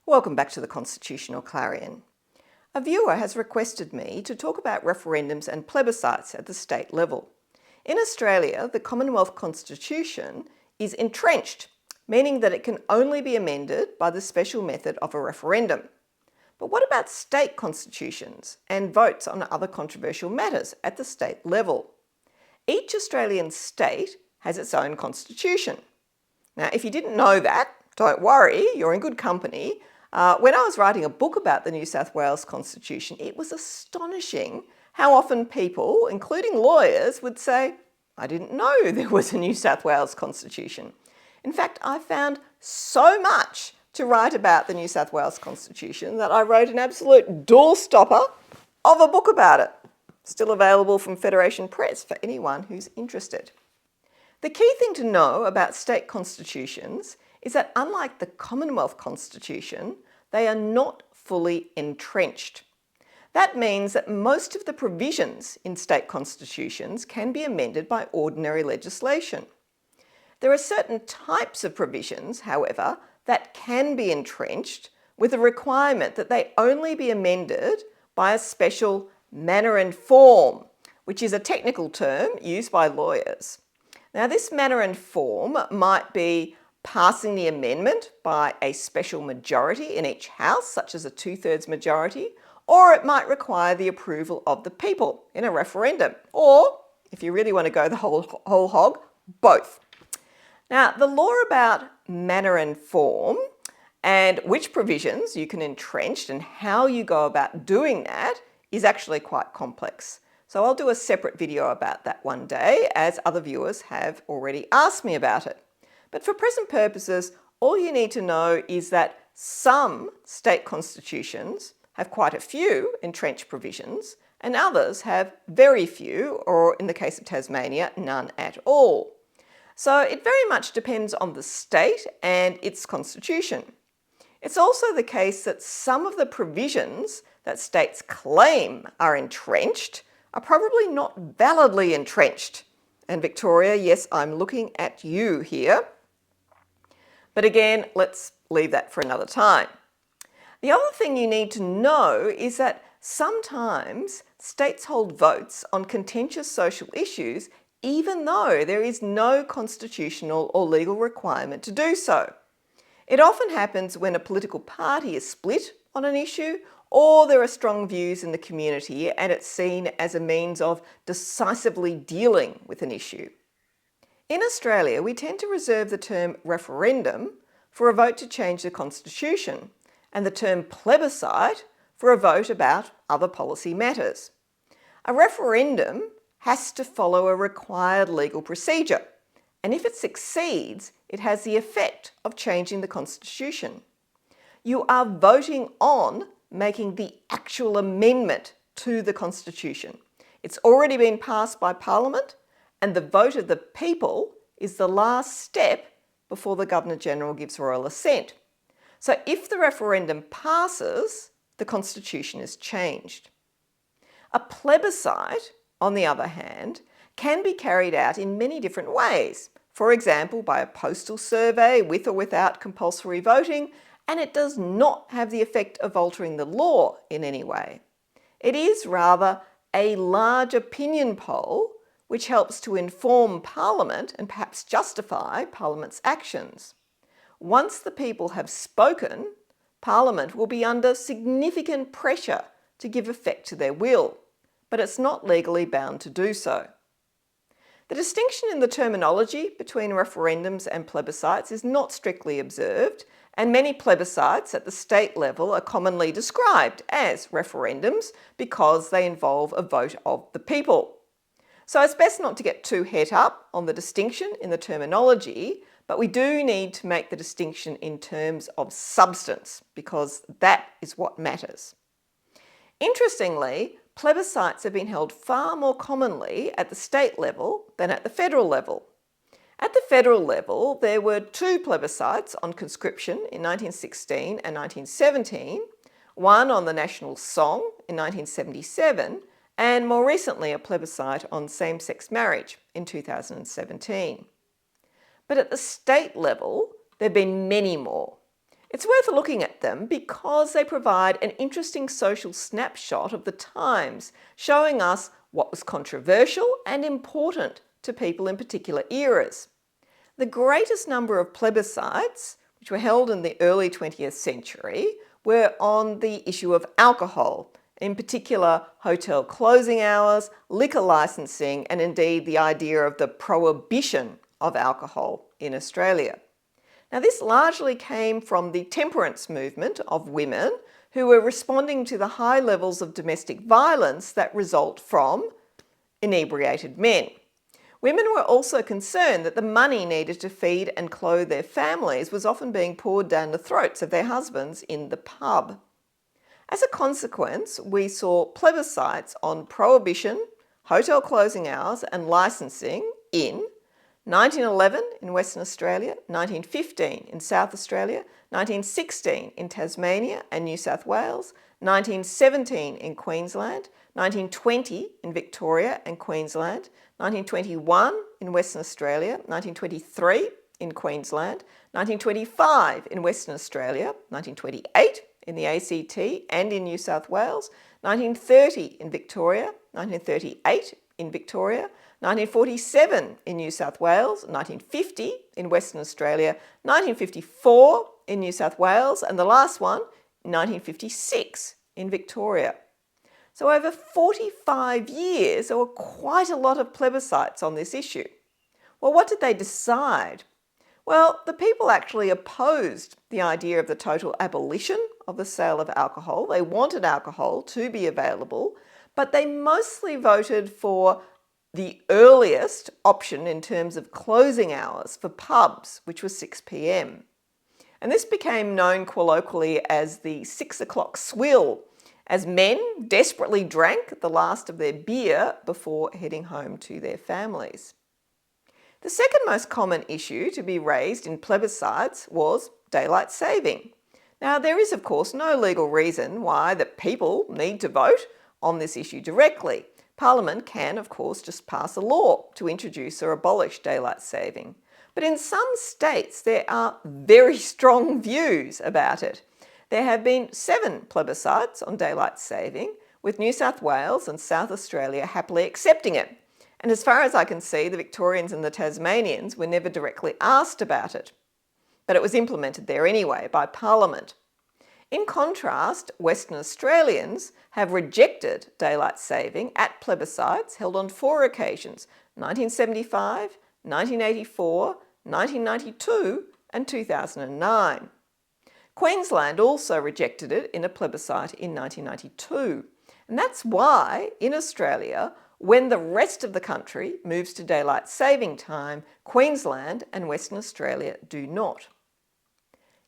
Welcome back to the Constitutional Clarion. A viewer has requested me to talk about referendums and plebiscites at the state level. In Australia, the Commonwealth Constitution is entrenched, meaning that it can only be amended by the special method of a referendum. But what about state constitutions and votes on other controversial matters at the state level? Each Australian state has its own constitution. Now, if you didn't know that, don't worry, you're in good company. When I was writing a book about the New South Wales Constitution, it was astonishing how often people, including lawyers, would say, I didn't know there was a New South Wales Constitution. In fact, I found so much to write about the New South Wales Constitution that I wrote an absolute doorstopper of a book about it. Still available from Federation Press for anyone who's interested. The key thing to know about state constitutions is that unlike the Commonwealth Constitution, they are not fully entrenched. That means that most of the provisions in state constitutions can be amended by ordinary legislation. There are certain types of provisions, however, that can be entrenched with a requirement that they only be amended by a special manner and form, which is a technical term used by lawyers. Now, this manner and form might be passing the amendment by a special majority in each house, such as a 2/3 majority, or it might require the approval of the people in a referendum, or, if you really want to go the whole hog, both. Now, the law about manner and form and which provisions you can entrench and how you go about doing that is actually quite complex. So I'll do a separate video about that one day, as other viewers have already asked me about it. But for present purposes, all you need to know is that some state constitutions have quite a few entrenched provisions and others have very few, or in the case of Tasmania, none at all. So it very much depends on the state and its constitution. It's also the case that some of the provisions that states claim are entrenched are probably not validly entrenched. And Victoria, yes, I'm looking at you here. But again, let's leave that for another time. The other thing you need to know is that sometimes states hold votes on contentious social issues even though there is no constitutional or legal requirement to do so. It often happens when a political party is split on an issue, or there are strong views in the community and it's seen as a means of decisively dealing with an issue. In Australia, we tend to reserve the term referendum for a vote to change the constitution and the term plebiscite for a vote about other policy matters. A referendum has to follow a required legal procedure, and if it succeeds, it has the effect of changing the constitution. You are voting on making the actual amendment to the constitution. It's already been passed by Parliament, and the vote of the people is the last step before the Governor-General gives royal assent. So if the referendum passes, the constitution is changed. A plebiscite, on the other hand, can be carried out in many different ways. For example, by a postal survey with or without compulsory voting, and it does not have the effect of altering the law in any way. It is rather a large opinion poll which helps to inform Parliament and perhaps justify Parliament's actions. Once the people have spoken, Parliament will be under significant pressure to give effect to their will, but it's not legally bound to do so. The distinction in the terminology between referendums and plebiscites is not strictly observed, and many plebiscites at the state level are commonly described as referendums because they involve a vote of the people. So it's best not to get too het up on the distinction in the terminology, but we do need to make the distinction in terms of substance because that is what matters. Interestingly, plebiscites have been held far more commonly at the state level than at the federal level. At the federal level, there were 2 plebiscites on conscription in 1916 and 1917, one on the national song in 1977, and more recently a plebiscite on same-sex marriage in 2017. But at the state level, there have been many more. It's worth looking at them because they provide an interesting social snapshot of the times, showing us what was controversial and important to people in particular eras. The greatest number of plebiscites, which were held in the early 20th century, were on the issue of alcohol, in particular hotel closing hours, liquor licensing, and indeed the idea of the prohibition of alcohol in Australia. Now, this largely came from the temperance movement of women who were responding to the high levels of domestic violence that result from inebriated men. Women were also concerned that the money needed to feed and clothe their families was often being poured down the throats of their husbands in the pub. As a consequence, we saw plebiscites on prohibition, hotel closing hours and licensing in 1911 in Western Australia, 1915 in South Australia, 1916 in Tasmania and New South Wales, 1917 in Queensland, 1920 in Victoria and Queensland, 1921 in Western Australia, 1923 in Queensland, 1925 in Western Australia, 1928 in the ACT and in New South Wales, 1930 in Victoria, 1938 in Victoria, 1947 in New South Wales, 1950 in Western Australia, 1954 in New South Wales, and the last one, 1956 in Victoria. So over 45 years, there were quite a lot of plebiscites on this issue. Well, what did they decide? Well, the people actually opposed the idea of the total abolition of the sale of alcohol. They wanted alcohol to be available, but they mostly voted for the earliest option in terms of closing hours for pubs, which was 6 p.m. And this became known colloquially as the 6 o'clock swill, as men desperately drank the last of their beer before heading home to their families. The second most common issue to be raised in plebiscites was daylight saving. Now, there is, of course, no legal reason why the people need to vote on this issue directly. Parliament can, of course, just pass a law to introduce or abolish daylight saving. But in some states, there are very strong views about it. There have been 7 plebiscites on daylight saving, with New South Wales and South Australia happily accepting it. And as far as I can see, the Victorians and the Tasmanians were never directly asked about it. But it was implemented there anyway by Parliament. In contrast, Western Australians have rejected daylight saving at plebiscites held on 4 occasions: 1975, 1984, 1992 and 2009. Queensland also rejected it in a plebiscite in 1992. And that's why, in Australia, when the rest of the country moves to daylight saving time, Queensland and Western Australia do not.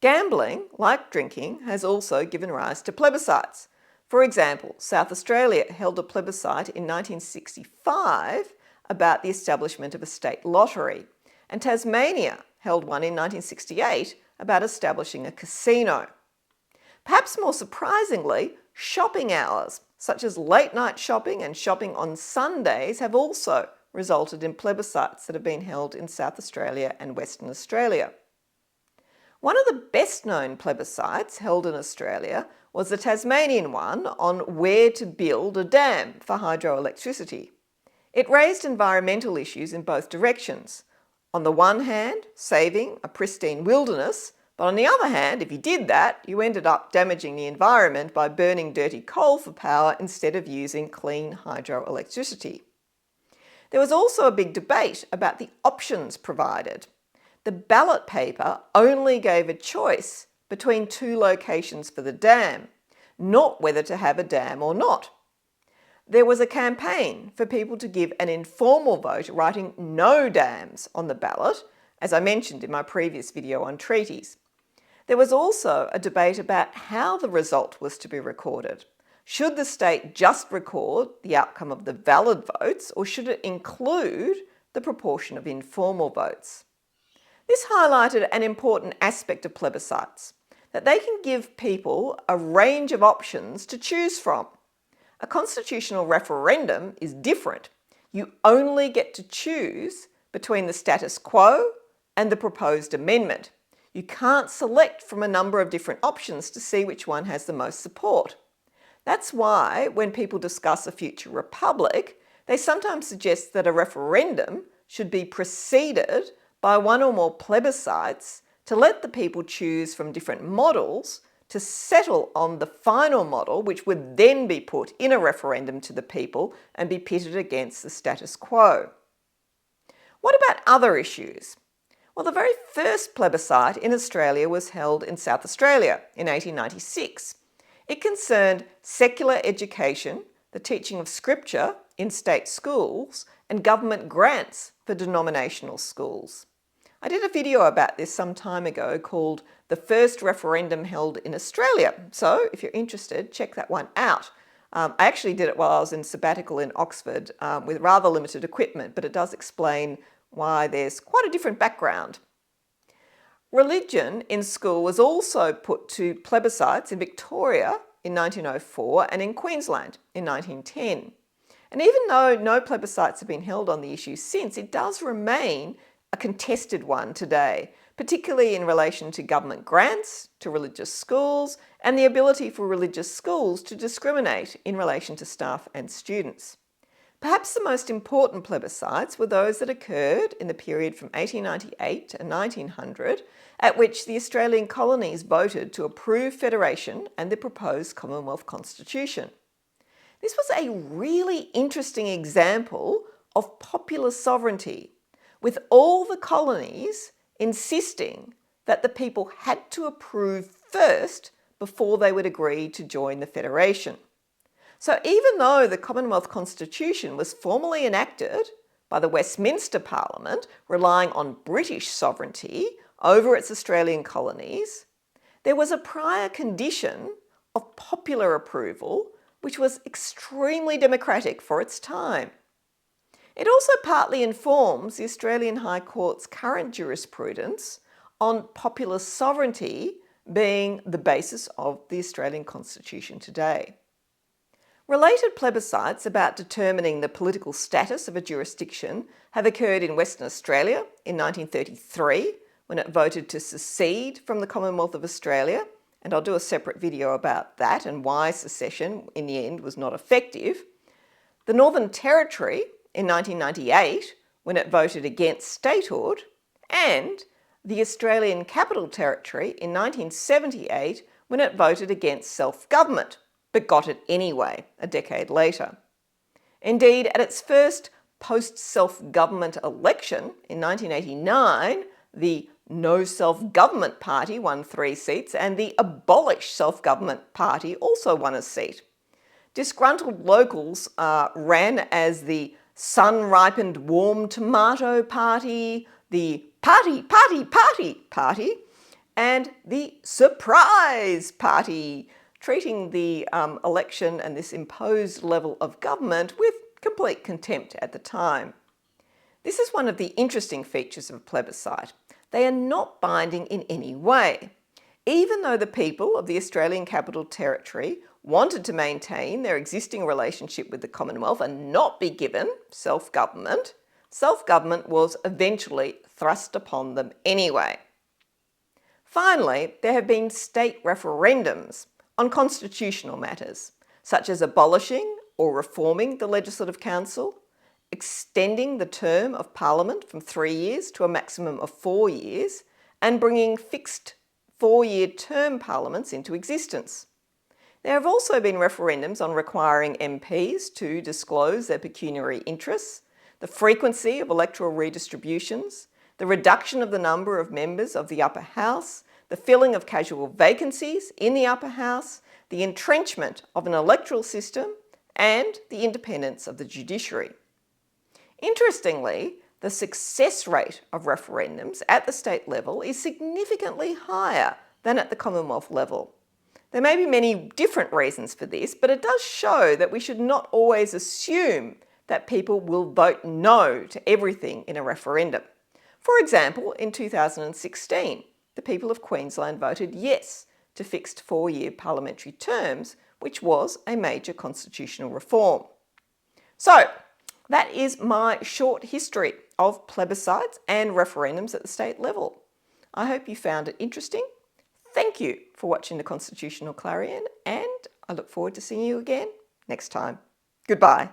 Gambling, like drinking, has also given rise to plebiscites. For example, South Australia held a plebiscite in 1965 about the establishment of a state lottery, and Tasmania held one in 1968 about establishing a casino. Perhaps more surprisingly, shopping hours, such as late night shopping and shopping on Sundays, have also resulted in plebiscites that have been held in South Australia and Western Australia. One of the best known plebiscites held in Australia was the Tasmanian one on where to build a dam for hydroelectricity. It raised environmental issues in both directions. On the one hand, saving a pristine wilderness, but on the other hand, if you did that, you ended up damaging the environment by burning dirty coal for power instead of using clean hydroelectricity. There was also a big debate about the options provided. The ballot paper only gave a choice between 2 locations for the dam, not whether to have a dam or not. There was a campaign for people to give an informal vote writing no dams on the ballot, as I mentioned in my previous video on treaties. There was also a debate about how the result was to be recorded. Should the state just record the outcome of the valid votes, or should it include the proportion of informal votes? This highlighted an important aspect of plebiscites, that they can give people a range of options to choose from. A constitutional referendum is different. You only get to choose between the status quo and the proposed amendment. You can't select from a number of different options to see which one has the most support. That's why when people discuss a future republic, they sometimes suggest that a referendum should be preceded by one or more plebiscites to let the people choose from different models to settle on the final model, which would then be put in a referendum to the people and be pitted against the status quo. What about other issues? Well, the very first plebiscite in Australia was held in South Australia in 1896. It concerned secular education, the teaching of scripture in state schools, and government grants for denominational schools. I did a video about this some time ago called The First Referendum Held in Australia. So if you're interested, check that one out. I actually did it while I was in sabbatical in Oxford with rather limited equipment, but it does explain why there's quite a different background. Religion in school was also put to plebiscites in Victoria in 1904 and in Queensland in 1910. And even though no plebiscites have been held on the issue since, it does remain a contested one today, particularly in relation to government grants to religious schools and the ability for religious schools to discriminate in relation to staff and students. Perhaps the most important plebiscites were those that occurred in the period from 1898 to 1900, at which the Australian colonies voted to approve federation and the proposed Commonwealth Constitution. This was a really interesting example of popular sovereignty, with all the colonies insisting that the people had to approve first before they would agree to join the Federation. So even though the Commonwealth Constitution was formally enacted by the Westminster Parliament, relying on British sovereignty over its Australian colonies, there was a prior condition of popular approval, which was extremely democratic for its time. It also partly informs the Australian High Court's current jurisprudence on popular sovereignty being the basis of the Australian Constitution today. Related plebiscites about determining the political status of a jurisdiction have occurred in Western Australia in 1933, when it voted to secede from the Commonwealth of Australia, and I'll do a separate video about that and why secession in the end was not effective. The Northern Territory in 1998, when it voted against statehood, and the Australian Capital Territory in 1978, when it voted against self-government, but got it anyway a decade later. Indeed, at its first post-self-government election in 1989, the No Self-Government Party won 3 seats and the Abolish Self-Government Party also won a seat. Disgruntled locals ran as the Sun-Ripened Warm Tomato Party, the Party, and the Surprise Party, treating the election and this imposed level of government with complete contempt at the time. This is one of the interesting features of a plebiscite. They are not binding in any way. Even though the people of the Australian Capital Territory wanted to maintain their existing relationship with the Commonwealth and not be given self-government, self-government was eventually thrust upon them anyway. Finally, there have been state referendums on constitutional matters, such as abolishing or reforming the Legislative Council, extending the term of Parliament from 3 years to a maximum of 4 years, and bringing fixed 4-year term parliaments into existence. There have also been referendums on requiring MPs to disclose their pecuniary interests, the frequency of electoral redistributions, the reduction of the number of members of the upper house, the filling of casual vacancies in the upper house, the entrenchment of an electoral system, and the independence of the judiciary. Interestingly, the success rate of referendums at the state level is significantly higher than at the Commonwealth level. There may be many different reasons for this, but it does show that we should not always assume that people will vote no to everything in a referendum. For example, in 2016, the people of Queensland voted yes to fixed 4-year parliamentary terms, which was a major constitutional reform. So, that is my short history of plebiscites and referendums at the state level. I hope you found it interesting. Thank you for watching the Constitutional Clarion, and I look forward to seeing you again next time. Goodbye.